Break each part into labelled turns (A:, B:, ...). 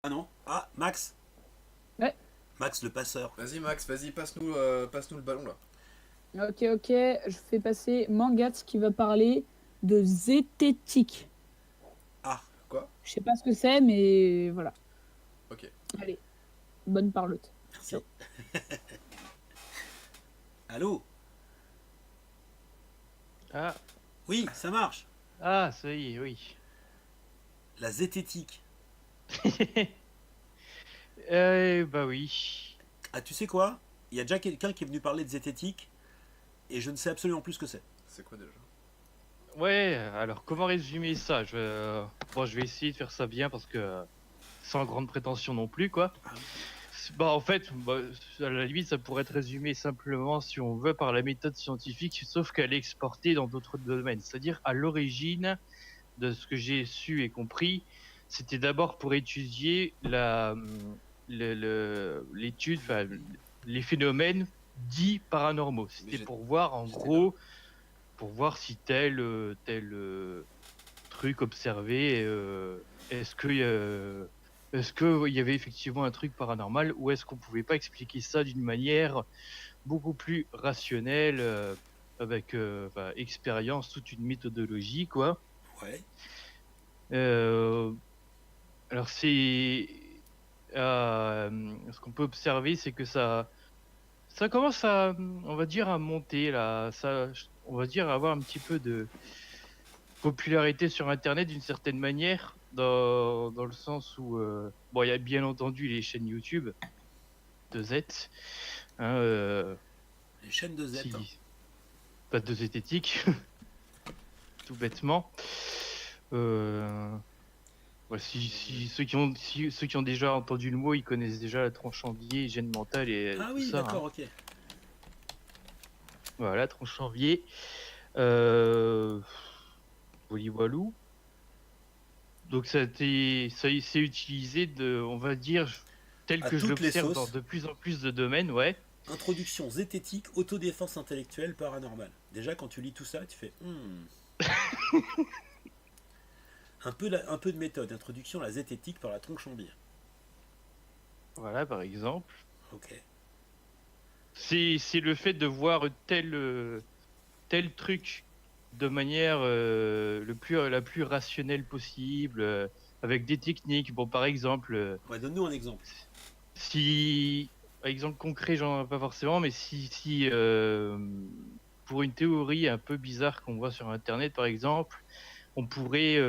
A: Ah non. Ah, Max.
B: Ouais.
A: Max le passeur.
C: Vas-y Max, vas-y, passe-nous le ballon là.
B: Ok, ok. Je fais passer Mangatz qui va parler de zététique.
A: Ah,
C: Quoi?
B: Je sais pas ce que c'est, mais voilà.
C: Ok.
B: Allez, bonne parlotte.
A: merci.
B: Ciao.
A: Allô.
D: Ah,
A: Oui, ça marche.
D: ah, ça y est, oui.
A: La zététique.
D: Bah oui.
A: Ah, tu sais quoi? Il y a déjà quelqu'un qui est venu parler de zététique et je ne sais absolument plus ce que c'est.
C: C'est quoi déjà?
D: Ouais, alors comment résumer ça? Bon, je vais essayer de faire ça bien parce que sans grande prétention non plus, quoi. Bah, en fait, bah, à la limite, ça pourrait être résumé simplement, si on veut, par la méthode scientifique, sauf qu'elle est exportée dans d'autres domaines. C'est-à-dire, à l'origine, de ce que j'ai su et compris, c'était d'abord pour étudier l'étude, enfin, les phénomènes dits paranormaux.
C: Mais
D: C'était pour voir, en
C: j'étais là.
D: gros, pour voir si tel truc observé, est-ce que il y avait effectivement un truc paranormal ou est-ce qu'on pouvait pas expliquer ça d'une manière beaucoup plus rationnelle, avec enfin, expérience, toute une méthodologie, quoi.
A: Ouais.
D: Euh, alors ce qu'on peut observer, c'est que ça commence à, on va dire, à monter là. On va dire, avoir un petit peu de popularité sur Internet d'une certaine manière, dans le sens où, bon, il y a bien entendu les chaînes YouTube de Z, hein,
A: Les chaînes de Z.
D: qui, pas de zététique, tout bêtement. Euh, Ouais, ceux qui ont déjà entendu le mot, ils connaissent déjà la tronche en biais, hygiène mentale et
A: Ah
D: tout
A: oui,
D: ça,
A: d'accord,
D: hein.
A: ok.
D: Voilà, tronche en biais. Euh... Walou. Donc ça s'est utilisé on va dire, tel
A: À
D: que je
A: toutes les
D: l'observe dans
A: sauces.
D: de plus en plus de domaines, ouais.
A: Introduction zététique, autodéfense intellectuelle, paranormale. Déjà, quand tu lis tout ça, tu fais un peu de méthode. Introduction à la zététique par la tronche en biais.
D: Voilà, par exemple.
A: Ok.
D: C'est le fait de voir tel truc de manière la plus rationnelle possible, avec des techniques. Bon, par exemple,
A: Ouais, donne-nous un exemple.
D: si, exemple concret, j'en ai pas forcément, mais si pour une théorie un peu bizarre qu'on voit sur Internet, par exemple, on pourrait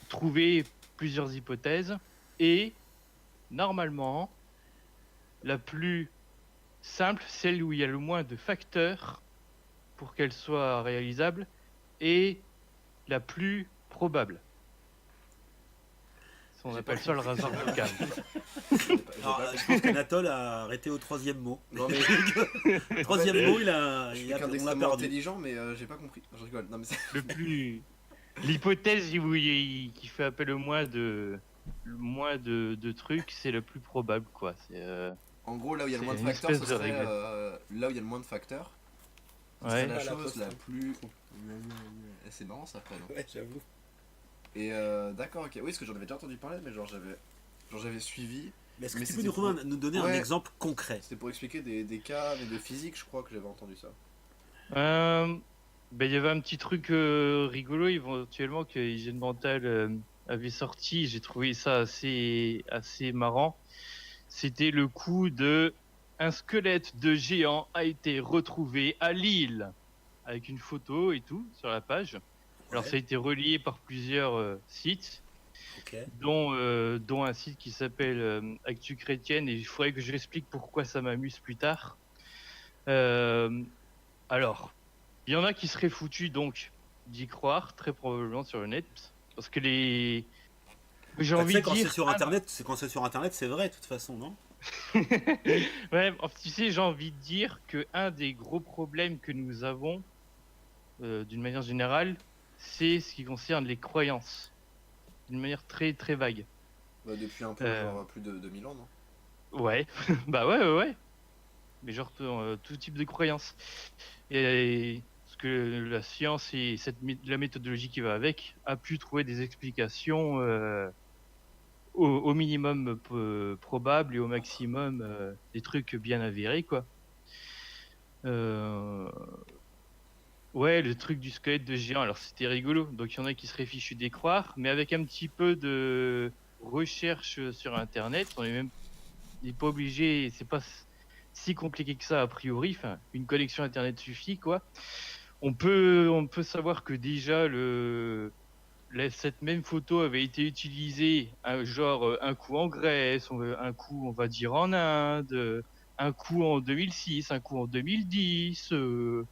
D: trouver plusieurs hypothèses et normalement, la plus simple, celle où il y a le moins de facteurs pour qu'elle soit réalisable, est la plus probable. On
C: J'ai pas
D: appelle ça le
C: compris.
D: hasard vocal.
C: J'ai
A: Alors,
C: pas
A: je
C: compris.
A: pense qu'Anatole a arrêté au troisième mot.
C: Non mais
A: Troisième mot,
C: je suis quelqu'un
A: on l'a
C: d'extrêmement
A: perdu.
C: intelligent, mais j'ai pas compris. Je rigole. Non mais
D: Le plus L'hypothèse qui fait appel au moins de trucs, c'est le plus probable, quoi.
C: en gros là où il y a le
D: C'est
C: moins de
D: une
C: facteurs,
D: espèce
C: ce
D: de
C: serait
D: règle.
C: là où il y a le moins de facteurs, ce serait
D: Ouais.
C: la
A: Pas
C: chose la
A: l'apostrophe.
C: plus. C'est marrant ça après non.
A: Ouais, j'avoue.
C: Et d'accord, ok. Oui, parce que j'en avais déjà entendu parler, mais genre j'avais suivi.
A: Mais est-ce que
C: Mais
A: tu peux
C: c'était pour...
A: nous donner un
C: Ouais,
A: exemple concret?
C: c'était pour expliquer des cas mais de physique, je crois que j'avais entendu ça.
D: Euh, Ben, il y avait un petit truc rigolo éventuellement que Hygiène Mentale avait sorti. J'ai trouvé ça assez marrant. C'était le coup de un squelette de géant a été retrouvé à Lille avec une photo et tout sur la page. Alors
A: Ouais,
D: ça a été relié par plusieurs sites,
A: ok.
D: dont un site qui s'appelle Actu Chrétienne et il faudrait que je l'explique pourquoi ça m'amuse plus tard. Euh, alors, il y en a qui seraient foutus donc d'y croire très probablement sur le net parce que j'ai
A: Bah, tu
D: envie
A: sais,
D: de dire
A: quand c'est sur Internet, c'est vrai, de toute façon, non?
D: ouais, tu sais, j'ai envie de dire que un des gros problèmes que nous avons d'une manière générale, c'est ce qui concerne les croyances d'une manière très très vague.
C: Bah, depuis un peu,
D: Euh,
C: genre plus de 2000 ans, non?
D: ouais, bah ouais. Mais genre tout type de croyances. Et ce que la science et la méthodologie qui va avec a pu trouver des explications au minimum probable et au maximum des trucs bien avérés, quoi. Euh, Ouais, le truc du squelette de géant, alors c'était rigolo. Donc il y en a qui seraient fichus d'y croire, mais avec un petit peu de recherche sur Internet, on n'est pas obligé, c'est pas si compliqué que ça a priori. Enfin, une connexion Internet suffit, quoi. On peut savoir que déjà cette même photo avait été utilisée, un coup en Grèce, un coup on va dire en Inde, un coup en 2006, un coup en 2010.
A: Ok.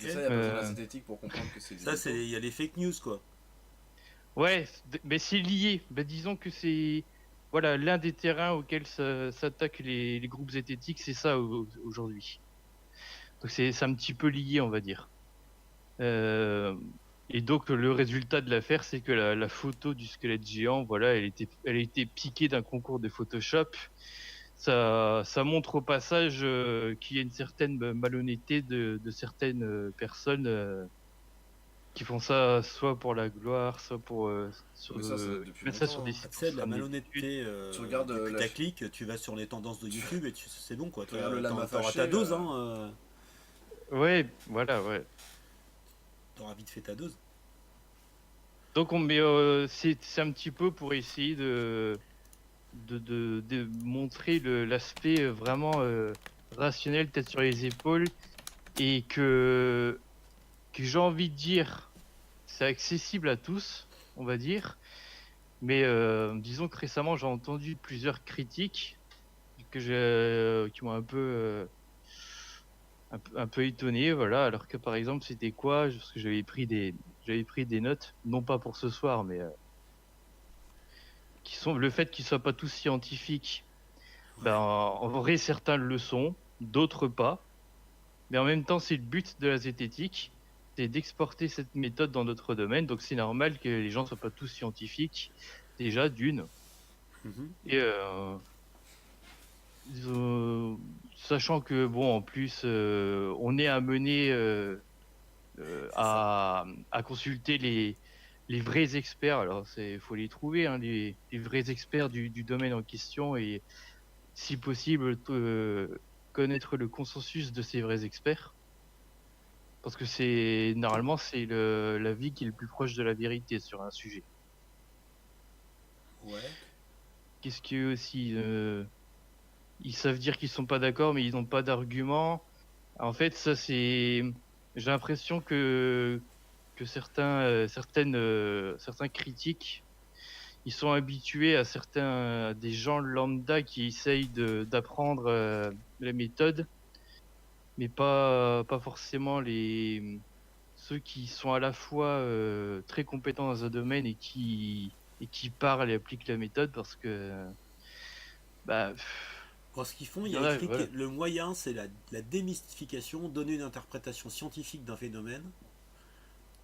C: Mais ça, il a pas besoin de la
D: Euh,
C: zététique pour comprendre que c'est des
A: Ça,
C: mythos.
A: il y a les fake news, quoi.
D: Ouais, mais c'est lié. Ben, disons que c'est voilà l'un des terrains auxquels s'attaquent les groupes zététiques, c'est ça aujourd'hui. Donc c'est un petit peu lié, on va dire. Euh, et donc le résultat de l'affaire, c'est que la photo du squelette géant, voilà, elle a été piquée d'un concours de Photoshop. Ça montre au passage qu'il y a une certaine malhonnêteté de certaines personnes qui font ça soit pour la gloire, soit pour
C: Mais ça depuis
D: mettre ça sur
C: longtemps,
D: des
C: hein.
A: Ah,
D: sites
A: tu
D: pour
A: sais,
D: se
A: de la
D: faire des études.
A: malhonnêteté
C: Tu regardes
A: du
C: la
A: putaclic, tu vas sur les tendances de YouTube et c'est bon, quoi.
C: Tu regardes le lama
A: T'auras
C: fâché,
A: ta dose, hein.
D: Ouais, voilà, ouais.
A: T'auras vite fait ta dose.
D: Donc c'est un petit peu pour essayer de montrer l'aspect vraiment rationnel, tête sur les épaules, et que j'ai envie de dire, c'est accessible à tous, on va dire. Mais disons que récemment, j'ai entendu plusieurs critiques qui m'ont un peu étonné, voilà. Alors que par exemple, c'était quoi? Parce que j'avais pris des notes, non pas pour ce soir, mais qui sont le fait qu'ils soient pas tous scientifiques. Ben, en vrai, certains le sont, d'autres pas. Mais en même temps, c'est le but de la zététique, c'est d'exporter cette méthode dans d'autres domaines. Donc c'est normal que les gens soient pas tous scientifiques, déjà d'une.
A: Mhm.
D: Et sachant que bon, en plus, on est amené
A: C'est ça.
D: à consulter les vrais experts. Alors faut les trouver, hein, les vrais experts du domaine en question et si possible connaître le consensus de ces vrais experts. Parce que c'est normalement c'est l'avis qui est le plus proche de la vérité sur un sujet.
A: Ouais.
D: Qu'est-ce que aussi ils savent dire qu'ils sont pas d'accord, mais ils n'ont pas d'argument. En fait, ça c'est j'ai l'impression que certains critiques ils sont habitués à certains des gens lambda qui essayent d'apprendre la méthode, mais pas forcément ceux qui sont à la fois très compétents dans un domaine et qui parlent et appliquent la méthode parce que bah
A: Bon, ce qu'ils font, il
D: il
A: y
D: y
A: a
D: en a,
A: écrit que
D: voilà.
A: le moyen, c'est la démystification, donner une interprétation scientifique d'un phénomène,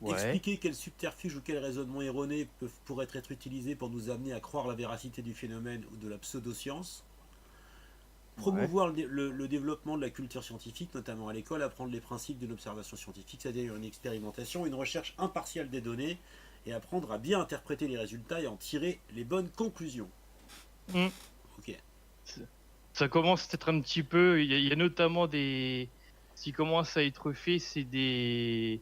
D: Ouais,
A: expliquer quels subterfuges ou quels raisonnements erronés pourraient être utilisés pour nous amener à croire la véracité du phénomène ou de la pseudoscience,
D: ouais.
A: promouvoir le développement de la culture scientifique, notamment à l'école, apprendre les principes d'une observation scientifique, c'est-à-dire une expérimentation, une recherche impartiale des données, et apprendre à bien interpréter les résultats et en tirer les bonnes conclusions.
D: Hmm.
A: Ok.
D: Ça commence peut-être un petit peu. Il y a notamment ce qui commence à être fait, c'est des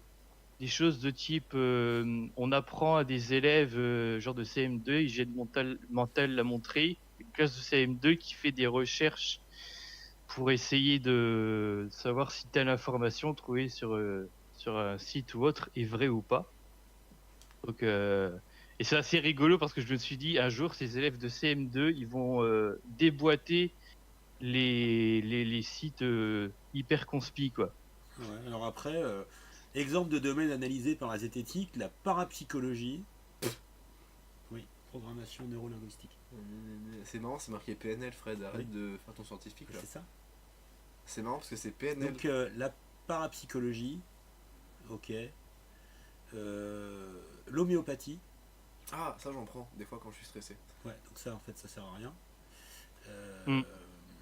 D: choses de type, on apprend à des élèves genre de CM2, hygiène mentale l'a montré, une classe de CM2 qui fait des recherches pour essayer de savoir si telle information trouvée sur un site ou autre est vraie ou pas. Donc, et c'est assez rigolo parce que je me suis dit, un jour, ces élèves de CM2, ils vont déboîter les sites hyper conspi, quoi.
A: Ouais, alors après, exemple de domaine analysé par la zététique, la parapsychologie. Oui, programmation neurolinguistique.
C: C'est marrant, c'est marqué PNL, Fred. Arrête
A: Oui.
C: de faire ton scientifique là.
A: C'est ça.
C: C'est marrant parce que c'est PNL.
A: Donc la parapsychologie, ok. L'homéopathie,
C: Ah, ça j'en prends des fois quand je suis stressé.
A: ouais, donc ça en fait ça sert à rien.
D: Hmm.
A: Euh,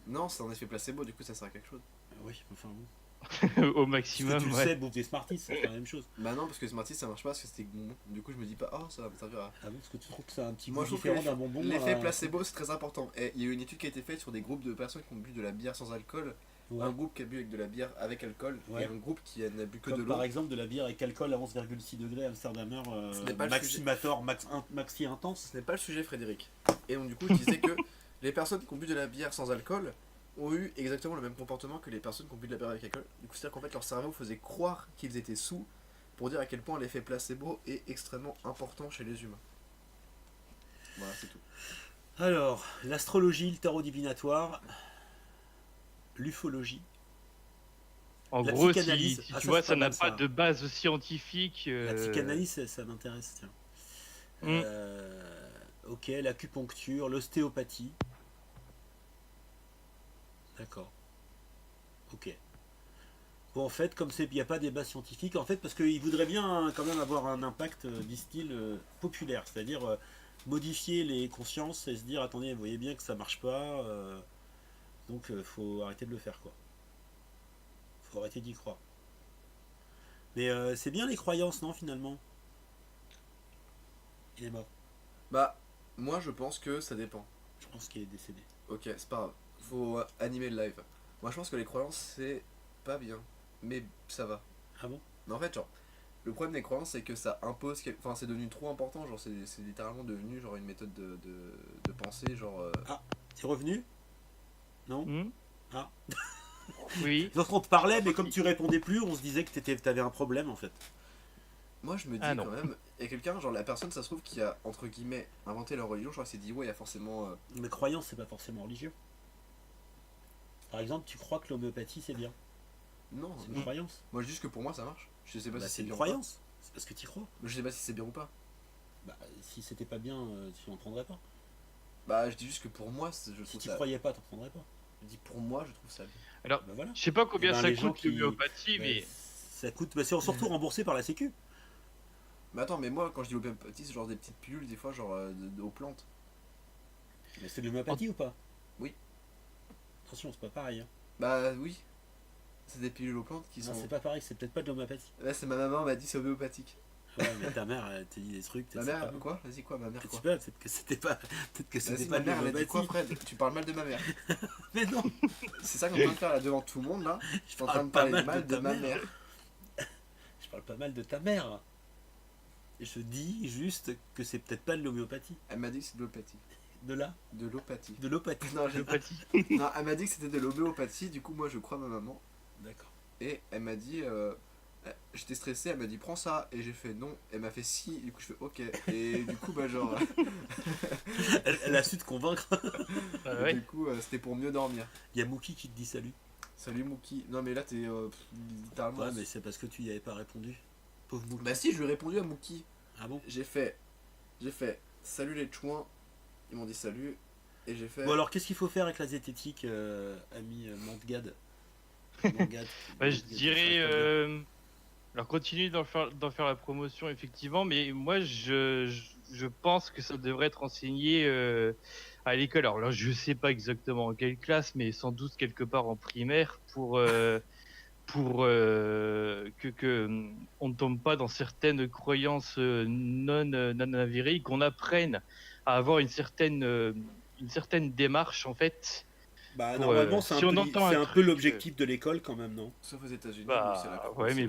C: Non, c'est un effet placebo, du coup ça sert à quelque chose.
A: oui, enfin bon.
D: Au
A: Parce
D: maximum,
A: que tu le
D: ouais.
A: sais, bouffe des Smarties, c'est la même chose.
C: Bah non, parce que Smarties ça marche pas parce que c'était bonbon. Du coup, je me dis pas, oh, ça va me servir à.
A: Ah bon, parce que tu trouves que c'est un petit
C: Moi,
A: goût
C: je trouve que
A: différent d'un bonbon.
C: l'effet placebo c'est très important. Et il y a eu une étude qui a été faite sur des groupes de personnes qui ont bu de la bière sans alcool.
A: Ouais.
C: Un groupe qui a bu avec de la bière avec alcool
A: Ouais.
C: et un groupe qui n'a bu que
A: Comme
C: de l'eau.
A: par exemple de la bière avec alcool à 11,6 degrés Amsterdamer
C: Ce n'est pas le
A: Maximator maxi intense.
C: Ce n'est pas le sujet, Frédéric. Et donc, du coup, je disais que les personnes qui ont bu de la bière sans alcool ont eu exactement le même comportement que les personnes qui ont bu de la bière avec alcool. Du coup, c'est-à-dire qu'en fait, leur cerveau faisait croire qu'ils étaient sous pour dire à quel point l'effet placebo est extrêmement important chez les humains. Voilà, c'est tout.
A: Alors, l'astrologie, le tarot divinatoire, l'ufologie.
D: En
A: La
D: gros,
A: psychanalyse.
D: si
A: Ah,
D: tu
A: ça,
D: vois,
A: c'est
D: ça
A: pas
D: n'a
A: mal,
D: pas
A: ça.
D: de base scientifique.
A: La psychanalyse, ça m'intéresse, tiens.
D: Mm.
A: Ok, l'acupuncture, l'ostéopathie. D'accord. Ok. Bon, en fait, comme il n'y a pas de débat scientifique, en fait, parce qu'ils voudraient bien hein, quand même avoir un impact, disent-ils, populaire, c'est-à-dire modifier les consciences et se dire, attendez, vous voyez bien que ça marche pas, donc faut arrêter de le faire, quoi. Faut arrêter d'y croire. Mais c'est bien les croyances, non, finalement? Il est mort.
C: Bah, moi, je pense que ça dépend.
A: Je pense qu'il est décédé.
C: Ok, c'est pas grave. Faut animer le live. Moi, je pense que les croyances, c'est pas bien. Mais ça va.
A: Ah bon?
C: Mais en fait, genre, le problème des croyances, c'est que ça impose. Enfin, c'est devenu trop important. Genre, c'est littéralement devenu genre une méthode de pensée. Genre.
A: T'es revenu? Non?
D: Hmm.
A: Ah.
D: Oui.
A: Donc on te parlait, mais comme tu répondais plus, on se disait que t'avais un problème, en fait.
C: Moi, je me dis
D: Ah, non.
C: quand même. Il y a quelqu'un, genre, la personne, ça se trouve, qui a, entre guillemets, inventé leur religion. Genre, il s'est dit, ouais, il y a forcément.
A: Mais croyance, c'est pas forcément religieux. Par exemple, tu crois que l'homéopathie, c'est bien.
C: Non,
A: C'est une croyance.
C: moi, je dis juste que pour moi, ça marche. Je sais pas
A: Bah,
C: si
A: c'est
C: c'est
A: une
C: bien.
A: croyance. C'est parce que tu crois.
C: Ou pas. Je sais pas si c'est bien ou pas.
A: Bah, si c'était pas bien, tu n'en prendrais pas.
C: Bah, je dis juste que pour moi, je
A: Si
C: trouve
A: tu
C: ça.
A: croyais pas, t'en prendrais pas.
C: Je dis pour moi, je trouve ça bien.
D: Alors,
A: Bah voilà.
D: je sais pas combien
A: Eh ben,
D: ça
A: les gens
D: coûte
A: qui-
D: l'homéopathie,
A: Bah,
D: mais
A: ça coûte. Bah, c'est surtout remboursé par la Sécu.
C: Mais attends, mais moi, quand je dis l'homéopathie, c'est genre des petites pilules, des fois, genre aux plantes.
A: Mais c'est de l'homéopathie ou pas?
C: Oui.
A: Attention, c'est pas pareil. Hein.
C: Bah oui. C'est des pilules aux plantes qui
A: Non,
C: sont.
A: c'est pas pareil, c'est peut-être pas de l'homéopathie.
C: Là, c'est ma maman m'a dit c'est homéopathique.
A: Ouais, mais ta mère, elle t'a dit des trucs.
C: Ma
A: peut-être c'est
C: mère,
A: pas bon.
C: quoi Vas-y, quoi, ma mère,
A: Je
C: quoi
A: sais pas, peut-être que c'était pas. Peut-être que c'était
C: Vas-y,
A: pas
C: ma
A: de
C: mère, elle a dit quoi,
A: l'homéopathie.
C: Fred Tu parles mal de ma mère.
A: Mais non,
C: C'est ça qu'on est en train de faire là devant tout le monde, là. Je suis en train
A: parle
C: de
A: pas
C: parler
A: mal
C: mal
A: de
C: de
A: ta
C: ma
A: mère.
C: mère.
A: je parle pas mal de ta mère. Et je dis juste que c'est peut-être pas de l'homéopathie.
C: Elle m'a dit que c'est de l'homéopathie.
A: De là,
C: De l'homéopathie.
A: de l'opathie.
C: Non, j'ai
D: l'homéopathie.
C: non, elle m'a dit que c'était de l'homéopathie, du coup, moi, je crois ma maman.
A: D'accord.
C: Et elle m'a dit. J'étais stressé, elle m'a dit prends ça. Et j'ai fait non. Elle m'a fait si. Du coup, je fais ok. Et du coup, bah, genre.
A: Elle a su te convaincre.
D: Ouais.
C: Du coup, c'était pour mieux dormir.
A: Il y a Mookie qui te dit salut.
C: Salut Mookie. Non, mais là, t'es littéralement.
A: Ouais, mais c'est parce que tu y avais pas répondu. Pauvre Mookie.
C: Bah, si, je lui ai répondu à Mookie.
A: Ah bon?
C: J'ai fait salut les chouins. Ils m'ont dit salut. Et j'ai fait.
A: Bon, alors qu'est-ce qu'il faut faire avec la zététique, ami Mantgad? Mantgad,
D: Bah, je
A: Mantgad,
D: dirais.
A: ça va être
D: Alors, continue d'en faire la promotion, effectivement, mais moi, je pense que ça devrait être enseigné à l'école. Alors là, je sais pas exactement en quelle classe, mais sans doute quelque part en primaire pour on ne tombe pas dans certaines croyances non avérées, qu'on apprenne à avoir une certaine démarche, en fait.
A: Bah,
D: Pour,
A: normalement, c'est
D: si on entend
A: c'est
D: un
A: un peu
D: truc,
A: l'objectif de l'école quand même, non?
C: Sauf aux États-Unis,
D: Bah,
C: où c'est la
D: ouais, mais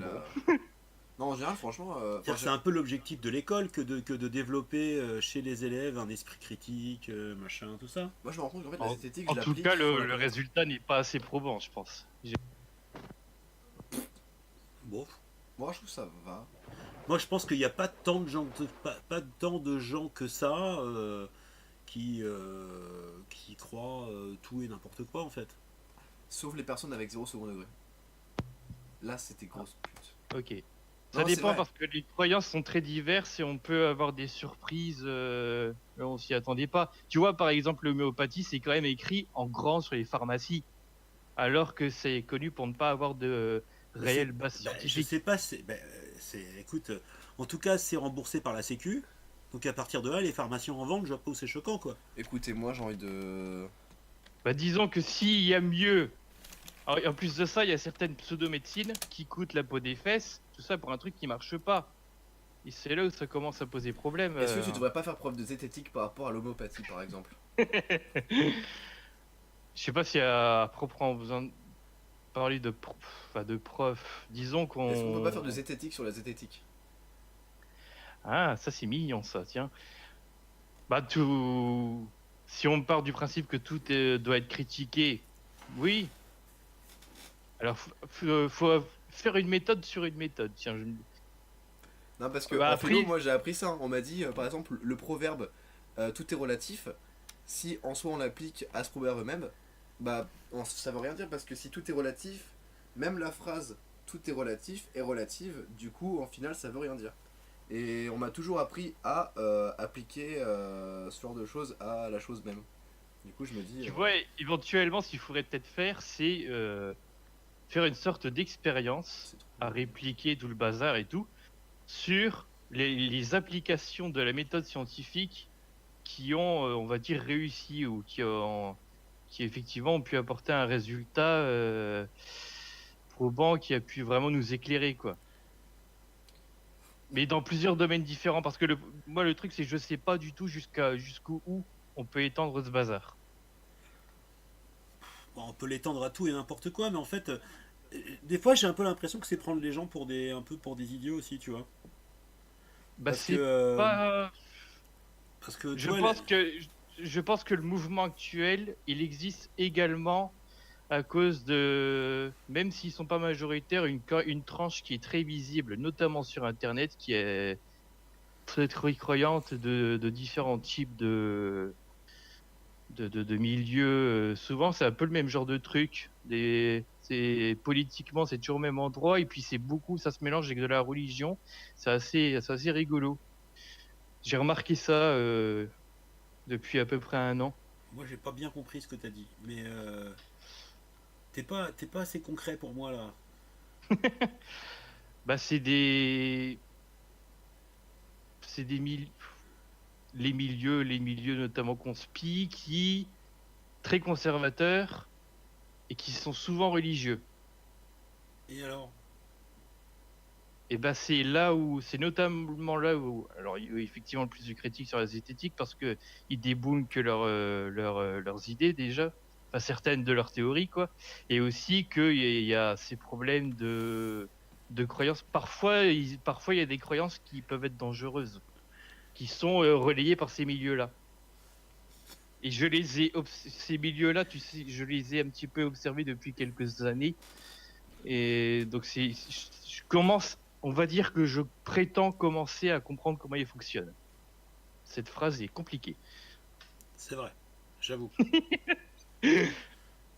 C: Non, en général, franchement.
A: C'est-à-dire que c'est un peu l'objectif de l'école que de développer chez les élèves un esprit critique, machin, tout ça.
C: Moi, je me rends compte qu'en fait, la
D: En,
C: zététique,
D: en
C: je
D: tout
C: l'applique
D: cas,
C: sur la
D: le
C: planète.
D: résultat n'est pas assez probant, je pense.
A: Bon.
C: Moi, je trouve que ça va.
A: Moi, je pense qu'il n'y a pas tant de gens, pas tant de gens que ça qui croient tout et n'importe quoi, en fait.
C: Sauf les personnes avec 0 second degré. Là, c'était grosse pute.
D: Ok. Ça
C: Non, c'est
D: dépend
C: vrai.
D: parce que les croyances sont très diverses et on peut avoir des surprises. On s'y attendait pas. Tu vois, par exemple, l'homéopathie, c'est quand même écrit en grand sur les pharmacies, alors que c'est connu pour ne pas avoir de réelle base
A: Bah, je
D: scientifique.
A: sais pas, écoute, en tout cas, c'est remboursé par la Sécu. Donc à partir de là, les pharmaciens en vendent, je vois pas où c'est choquant, quoi.
C: Écoutez, moi, j'ai envie de.
D: Bah, disons que s'il y a mieux Alors, et en plus de ça, il y a certaines pseudo-médecines qui coûtent la peau des fesses, tout ça pour un truc qui marche pas. Et c'est là où ça commence à poser problème.
C: Est-ce que tu devrais pas faire preuve de zététique par rapport à l'homéopathie, par exemple?
D: Je sais pas s'il y a proprement besoin de parler de prof. Disons qu'on.
C: Est-ce qu'on peut pas faire de zététique sur la zététique?
D: Ah, ça c'est mignon, ça, tiens. Bah, tout. Si on part du principe que tout doit être critiqué, oui. Alors, faut faire une méthode sur une méthode. Tiens,
C: Non, parce que
D: Bah,
C: en philo,
D: après-
C: moi j'ai appris ça. On m'a dit, par exemple, le proverbe tout est relatif. Si en soi on l'applique à ce proverbe même, bah ça veut rien dire parce que si tout est relatif, même la phrase tout est relatif est relative. Du coup, en final, ça veut rien dire. Et on m'a toujours appris à appliquer ce genre de choses à la chose même. Du coup, je me dis.
D: Tu vois, éventuellement, ce qu'il faudrait peut-être faire, c'est faire une sorte d'expérience
C: c'est trop
D: à répliquer tout le bazar et tout sur les applications de la méthode scientifique qui ont, on va dire, réussi ou qui effectivement ont pu apporter un résultat probant qui a pu vraiment nous éclairer, quoi. Mais dans plusieurs domaines différents, parce que moi, le truc, c'est que je sais pas du tout jusqu'où on peut étendre ce bazar.
A: Bon, on peut l'étendre à tout et n'importe quoi, mais en fait, des fois j'ai un peu l'impression que c'est prendre les gens un peu pour des idiots aussi, tu vois.
D: Bah,
A: Parce que,
D: c'est pas.
A: parce que tu
D: Je
A: vois,
D: pense que je pense que le mouvement actuel, il existe également à cause de, même s'ils sont pas majoritaires, une tranche qui est très visible, notamment sur Internet, qui est très croyante de différents types de milieux. Souvent, c'est un peu le même genre de truc. Politiquement, c'est toujours au même endroit, et puis c'est beaucoup, ça se mélange avec de la religion. C'est assez rigolo. J'ai remarqué ça depuis à peu près un an.
A: moi j'ai pas bien compris ce que t'as dit, mais t'es pas assez concret pour moi là.
D: Bah, c'est des les milieux notamment conspi, qui très conservateurs et qui sont souvent religieux.
A: Et alors?
D: Et bah, c'est notamment là où, alors il y a effectivement le plus de critiques sur la zététique parce que ils débunkent leurs idées déjà, enfin certaines de leurs théories quoi, et aussi qu'il y a ces problèmes de croyances. Parfois il y a des croyances qui peuvent être dangereuses, qui sont relayées par ces milieux-là. Et ces milieux-là, tu sais, je les ai un petit peu observés depuis quelques années. Et donc je commence, on va dire que je prétends commencer à comprendre comment ils fonctionnent. Cette phrase est compliquée.
A: C'est vrai, j'avoue.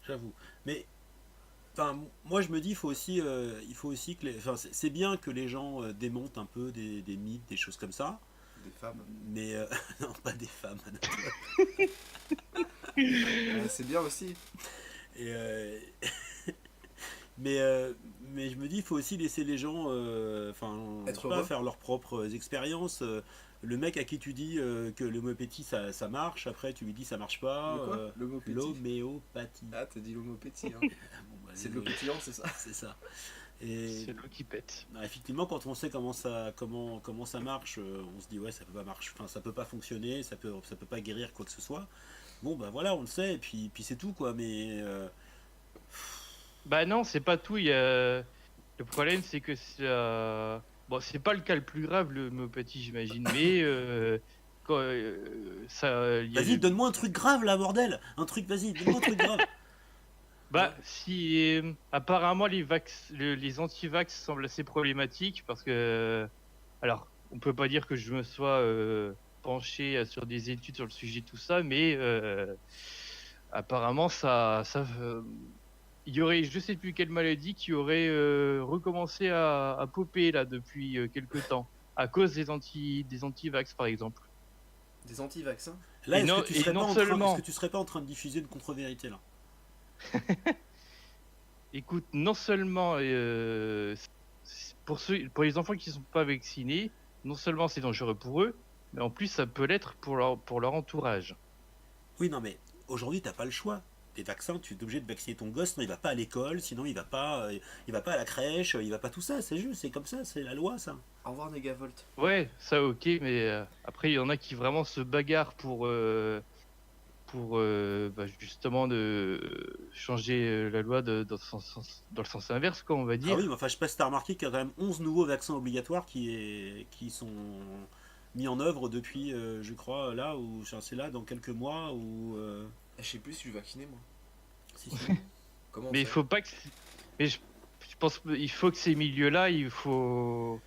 A: J'avoue. Mais enfin, moi je me dis, il faut aussi que enfin, c'est bien que les gens démontent un peu des mythes, des choses comme ça,
C: Des femmes.
A: mais non, pas des femmes.
C: C'est bien aussi.
A: Et, mais, mais je me dis, il faut aussi laisser les gens enfin, je
C: Être
A: sais pas,
C: heureux.
A: faire leurs propres expériences. Le mec à qui tu dis que l'homéopathie ça marche, après tu lui dis ça marche pas.
C: Le quoi? L'homéopathie.
A: L'homéopathie.
C: Ah, t'as dit l'homéopathie. Hein.
A: Bon, bah,
C: C'est de l'eau
A: désolé,
C: pétillante, c'est ça?
A: c'est ça. Et
D: C'est l'eau qui pète.
A: bah, effectivement, quand on sait comment ça marche, on se dit ouais, ça peut pas marcher, enfin ça peut pas fonctionner, ça peut pas guérir quoi que ce soit. Bon bah voilà, on le sait, et puis c'est tout quoi. Mais
D: Bah non, c'est pas tout. Le problème, c'est que bon, c'est pas le cas le plus grave, l'homéopathie, j'imagine, mais il y a
A: vas-y, donne-moi un truc grave là, bordel, un truc, vas-y, donne-moi un truc grave.
D: Bah, si apparemment les anti-vax semblent assez problématiques parce que, alors, on peut pas dire que je me sois penché sur des études sur le sujet tout ça, mais apparemment il y aurait, je sais plus quelle maladie qui aurait recommencé à popper là depuis quelques temps à cause des anti-vax par exemple.
C: Des anti-vaccins.
A: Là,
D: Et non- et non seulement-
A: est-ce que tu serais pas en train de diffuser une contre-vérité là?
D: Écoute, non seulement pour les enfants qui ne sont pas vaccinés, non seulement c'est dangereux pour eux, mais en plus ça peut l'être pour leur entourage.
A: Oui, non mais aujourd'hui t'as pas le choix. des vaccins, tu es obligé de vacciner ton gosse, sinon il va pas à l'école, sinon il va pas à la crèche, il va pas tout ça, c'est juste, c'est comme ça, c'est la loi ça.
C: Au revoir Negavolt.
D: Ouais, ça ok, mais après il y en a qui vraiment se bagarrent pour bah, justement de changer la loi dans le sens inverse, quoi, on va
A: Ah oui,
D: dire.
A: mais enfin je sais pas si t'as remarqué qu'il y a quand même 11 nouveaux vaccins obligatoires qui sont mis en œuvre depuis, je crois, là, ou c'est là dans quelques mois, ou...
C: Je sais plus si je suis vacciné moi.
A: si, si.
C: Comment on
D: Mais il
C: fait?
D: faut pas que. Mais je pense il faut que ces milieux-là, il faut.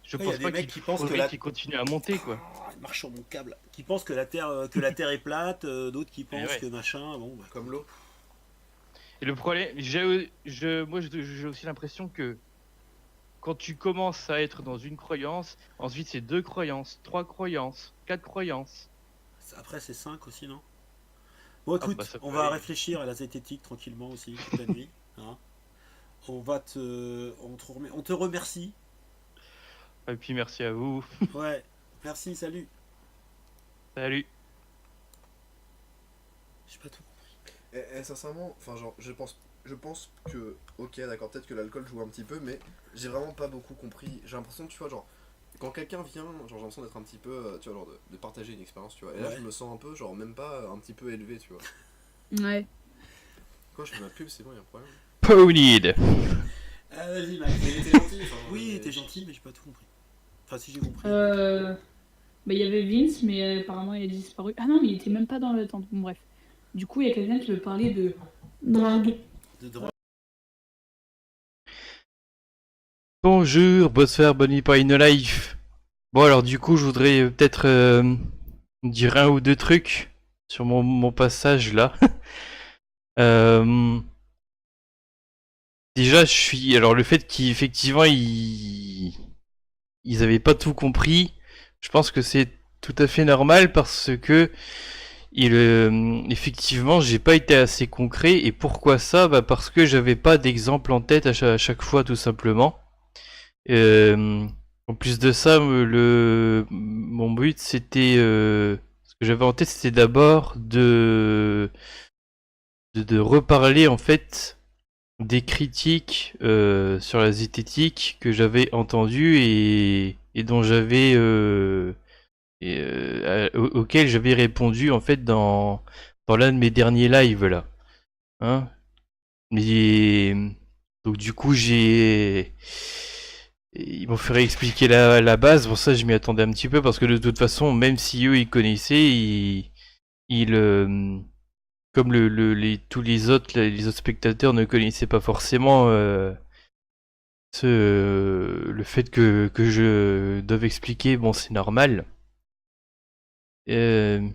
D: Je
A: Ouais, il y a
D: pense
A: des
D: pas
A: mecs
D: qu'il
A: qui pensent que
D: faudrait
A: la...
D: qu'ils continuent à monter, quoi.
A: Ah, il marche sur mon câble. Qui pensent que la Terre est plate, d'autres qui
D: Mais
A: pensent
D: ouais.
A: que machin, bon, bah,
C: Comme l'eau.
D: Et le problème, moi j'ai aussi l'impression que quand tu commences à être dans une croyance, ensuite c'est 2 croyances, 3 croyances, 4 croyances.
A: après c'est 5 aussi, non? Bon
D: Ah bah
A: écoute,
D: ça
A: on
D: peut
A: va
D: aller.
A: réfléchir à la zététique tranquillement aussi toute la nuit. Hein. On te remercie.
D: Et puis merci à vous.
A: Ouais, merci, salut.
D: Salut.
A: J'ai pas tout.
C: Et sincèrement, enfin genre, je pense que, ok, d'accord, peut-être que l'alcool joue un petit peu, mais j'ai vraiment pas beaucoup compris. J'ai l'impression, tu vois, genre, quand quelqu'un vient, genre, j'ai l'impression d'être un petit peu, tu vois, genre, de partager une expérience, tu vois. Et là,
A: Ouais.
C: je me sens un peu, genre, même pas un petit peu élevé, tu vois.
B: Ouais.
C: Quoi, je fais ma pub, c'est bon, y'a un problème.
D: Pwnid.
A: Ah, vas-y, Max.
C: Mais il était gentil, enfin,
A: Oui,
C: mais-
A: t'es gentil, mais j'ai pas tout compris. Enfin, si j'ai compris.
B: Bah, il y avait Vince, mais apparemment il a disparu. Ah non, mais il était même pas dans le temps. Bon, bref. Du coup, il y a quelqu'un qui veut parler de drague.
A: De drogue.
D: Bonjour, Bosphère, Bonnie Pie No Life. Bon alors du coup je voudrais peut-être dire un ou deux trucs sur mon passage là. Euh, Déjà je suis... Alors le fait qu'effectivement ils avaient pas tout compris, je pense que c'est tout à fait normal parce que effectivement j'ai pas été assez concret. Et pourquoi ça? Bah parce que j'avais pas d'exemple en tête à chaque fois tout simplement. Euh, En plus de ça, mon but c'était, ce que j'avais en tête, c'était d'abord de reparler en fait des critiques sur la zététique que j'avais entendues et dont auxquelles j'avais répondu en fait dans l'un de mes derniers lives là. Hein. Mais donc du coup ils m'ont fait réexpliquer la base. Pour ça je m'y attendais un petit peu parce que de toute façon même si eux ils connaissaient, ils comme tous les autres spectateurs ne connaissaient pas forcément le fait que je dois expliquer, bon c'est normal. Euh,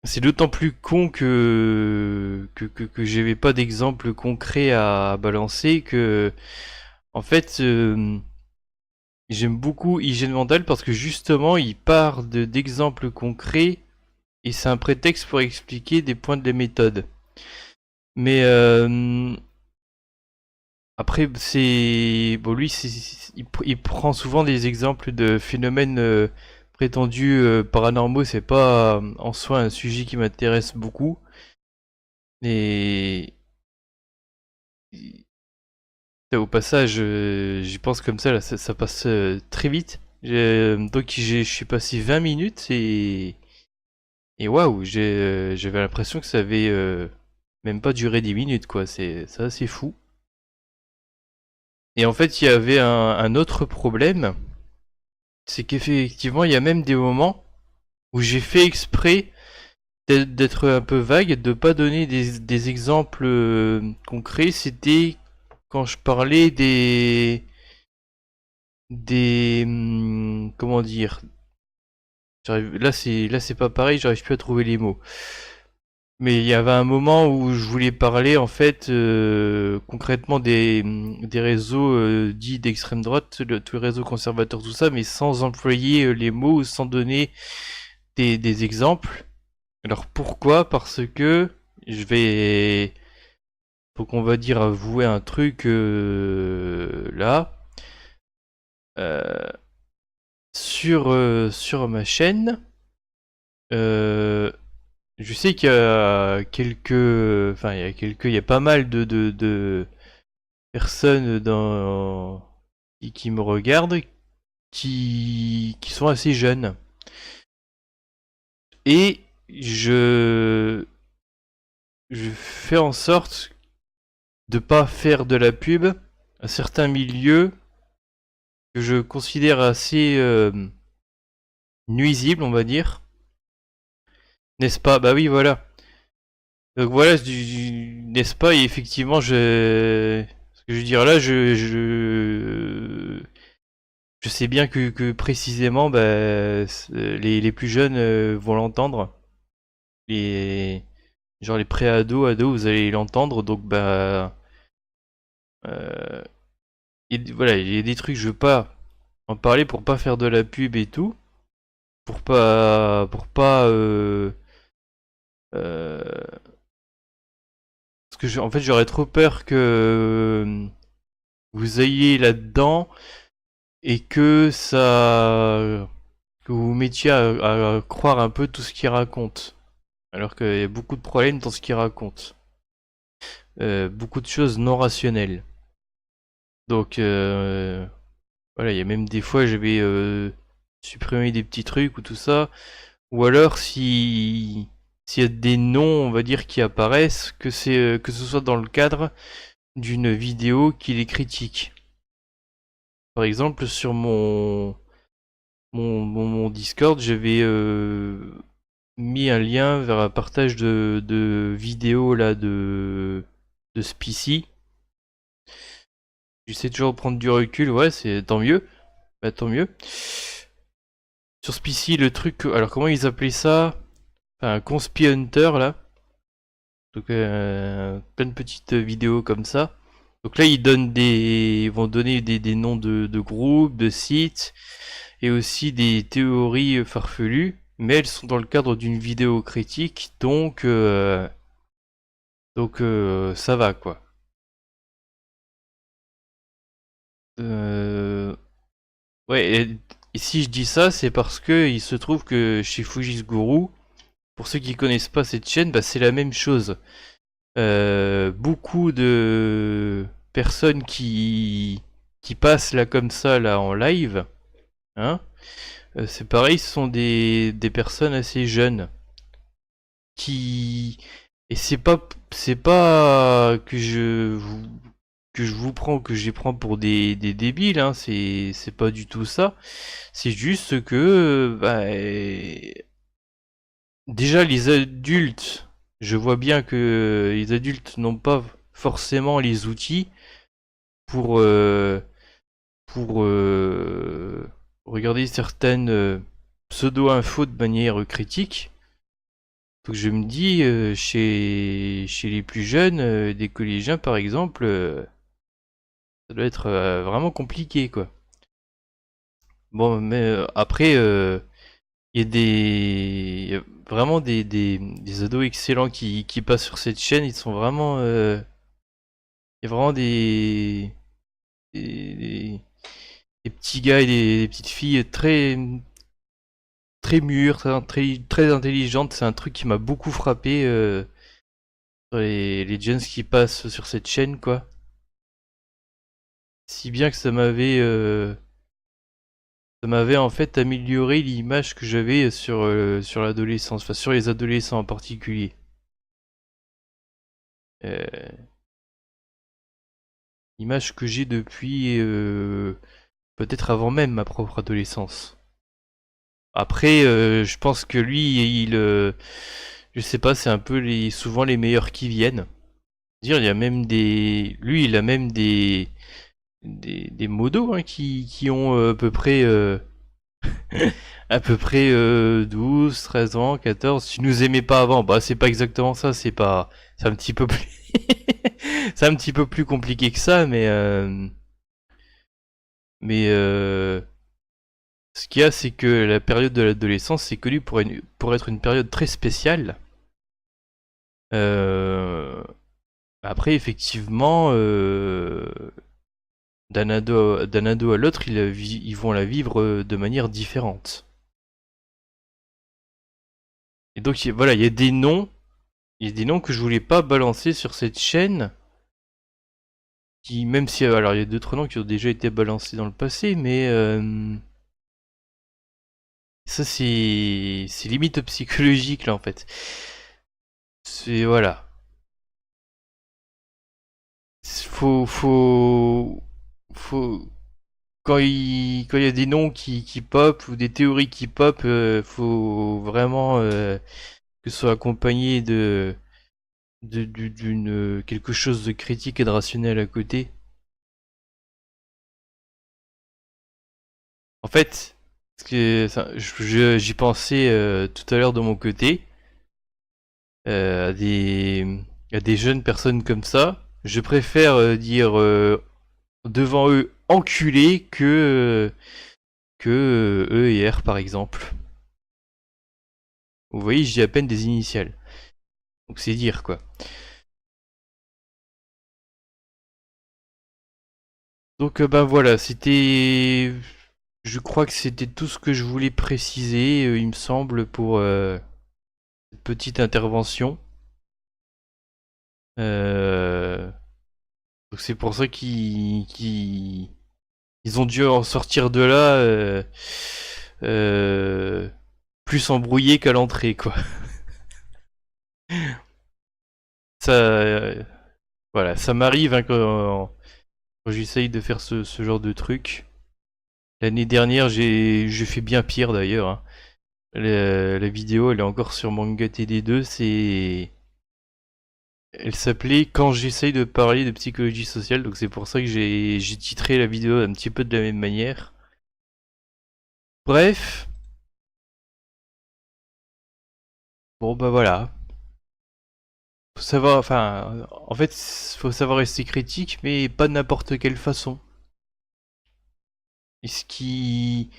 D: c'est d'autant plus con que j'avais pas d'exemple concret à balancer que en fait j'aime beaucoup Hygiène Mentale parce que justement il part d'exemples concrets et c'est un prétexte pour expliquer des points de la méthode. Mais après c'est bon lui il prend souvent des exemples de phénomènes prétendus paranormaux. C'est pas en soi un sujet qui m'intéresse beaucoup. Et au passage, j'y pense comme ça, là, ça passe très vite. Donc je suis passé 20 minutes et waouh, j'avais l'impression que ça avait même pas duré 10 minutes quoi. C'est assez fou. Et en fait, il y avait un autre problème, c'est qu'effectivement, il y a même des moments où j'ai fait exprès d'être un peu vague, de pas donner des exemples concrets. C'était quand je parlais comment dire, là c'est pas pareil, j'arrive plus à trouver les mots. Mais il y avait un moment où je voulais parler en fait concrètement des réseaux dits d'extrême droite, tous les réseaux conservateurs, tout ça, mais sans employer les mots, sans donner des exemples. Alors pourquoi? Parce que je vais, faut qu'on va dire avouer un truc là. Euh, sur ma chaîne, euh, je sais qu'il y a il y a pas mal de personnes qui me regardent qui sont assez jeunes. Et je fais en sorte de pas faire de la pub à certains milieux que je considère assez nuisibles, on va dire. N'est-ce pas? Bah oui, voilà. Donc voilà, n'est-ce pas? Et effectivement, ce que je veux dire là, je sais bien que précisément, bah, les plus jeunes vont l'entendre. Genre les pré-ados, vous allez l'entendre. Donc bah, euh, voilà, il y a des trucs, je veux pas en parler pour pas faire de la pub et tout, pour pas, euh, parce que en fait j'aurais trop peur que vous ayez là-dedans et que vous vous mettiez à croire un peu tout ce qu'il raconte. Alors qu'il y a beaucoup de problèmes dans ce qu'il raconte. Beaucoup de choses non rationnelles. Donc voilà, il y a même des fois je vais supprimer des petits trucs ou tout ça. Ou alors s'il y a des noms, on va dire, qui apparaissent, que ce soit dans le cadre d'une vidéo qui les critique. Par exemple, sur mon Discord, j'avais mis un lien vers un partage de vidéos là de Spicy. J'essaie toujours de prendre du recul, ouais, c'est tant mieux. Bah tant mieux. Sur Spicy, le truc, alors comment ils appelaient ça? Enfin, un Conspi Hunter là. Donc plein de petites vidéos comme ça. Donc là ils vont donner des noms de groupes, de sites et aussi des théories farfelues, mais elles sont dans le cadre d'une vidéo critique, donc ça va quoi. Ouais, et si je dis ça, c'est parce que il se trouve que chez Fujis Guru, pour ceux qui connaissent pas cette chaîne, bah, c'est la même chose. Beaucoup de personnes qui passent là comme ça là en live, hein, c'est pareil, ce sont des personnes assez jeunes qui et c'est pas que je vous prends que je les prends pour des débiles, hein, c'est pas du tout ça. C'est juste que bah, déjà les adultes, je vois bien que les adultes n'ont pas forcément les outils pour euh, pour regarder certaines pseudo-infos de manière critique. Donc je me dis, chez les plus jeunes, des collégiens par exemple, ça doit être vraiment compliqué quoi. Bon, mais après, il y a vraiment des ados excellents qui passent sur cette chaîne. Ils sont vraiment, il y a vraiment des, des petits gars et des petites filles très mûres, très intelligentes. C'est un truc qui m'a beaucoup frappé sur les jeunes qui passent sur cette chaîne, quoi. Si bien que ça m'avait en fait amélioré l'image que j'avais sur l'adolescence, enfin sur les adolescents en particulier. L'image que j'ai depuis peut-être avant même ma propre adolescence. Après, je pense que lui, je sais pas, c'est un peu souvent les meilleurs qui viennent. Dire, il y a même lui, il a même des modos hein, qui ont à peu près 12, 13 ans, 14. Tu nous aimais pas avant, bah c'est pas exactement ça, c'est un petit peu plus, c'est un petit peu plus compliqué que ça, mais ce qu'il y a, c'est que la période de l'adolescence, c'est connu pour être une période très spéciale. Euh, Après, effectivement, d'un ado à l'autre, ils vont la vivre de manière différente. Et donc voilà, il y a des noms que je voulais pas balancer sur cette chaîne. Qui, même si alors il y a d'autres noms qui ont déjà été balancés dans le passé, mais ça c'est limite psychologique là en fait. C'est voilà. Faut quand il y a des noms qui pop ou des théories qui pop, faut vraiment que ce soit accompagné d'une quelque chose de critique et de rationnel à côté. En fait, parce que j'y pensais tout à l'heure de mon côté, à des jeunes personnes comme ça. Je préfère dire devant eux enculé que E et R par exemple. Vous voyez, je dis à peine des initiales. Donc c'est dire quoi. Donc ben voilà, c'était... Je crois que c'était tout ce que je voulais préciser, il me semble, pour cette petite intervention. Donc c'est pour ça ils ont dû en sortir de là plus embrouillé qu'à l'entrée, quoi. Ça, voilà, ça m'arrive hein, quand j'essaye de faire ce genre de truc. L'année dernière, j'ai fait bien pire d'ailleurs. Hein. La vidéo, elle est encore sur Manga TD2. Elle s'appelait Quand j'essaye de parler de psychologie sociale. Donc c'est pour ça que j'ai titré la vidéo un petit peu de la même manière. Bref. Bon bah voilà. Faut savoir, enfin, en fait, faut savoir rester critique, mais pas de n'importe quelle façon. Et ce qui,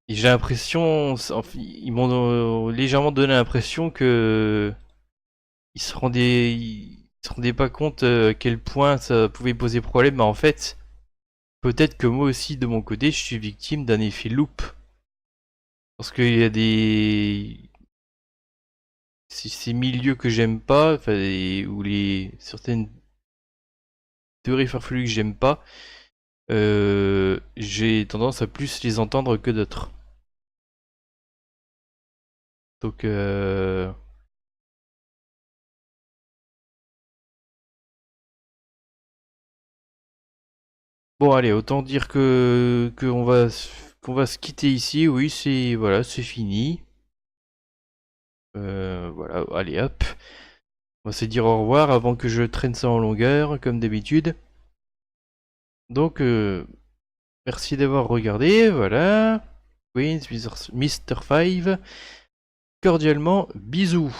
D: et j'ai l'impression, ils m'ont légèrement donné l'impression que ils se rendaient pas compte à quel point ça pouvait poser problème. Mais en fait, peut-être que moi aussi, de mon côté, je suis victime d'un effet loop. Parce qu'il y a ces milieux que j'aime pas, enfin, ou certaines théories farfelues que j'aime pas, j'ai tendance à plus les entendre que d'autres. Donc bon allez, autant dire que qu'on va se quitter ici. Oui, c'est voilà, c'est fini. Voilà, allez hop. On va se dire au revoir avant que je traîne ça en longueur, comme d'habitude. Donc merci d'avoir regardé, voilà. Queens, Mr. 5. Cordialement, bisous.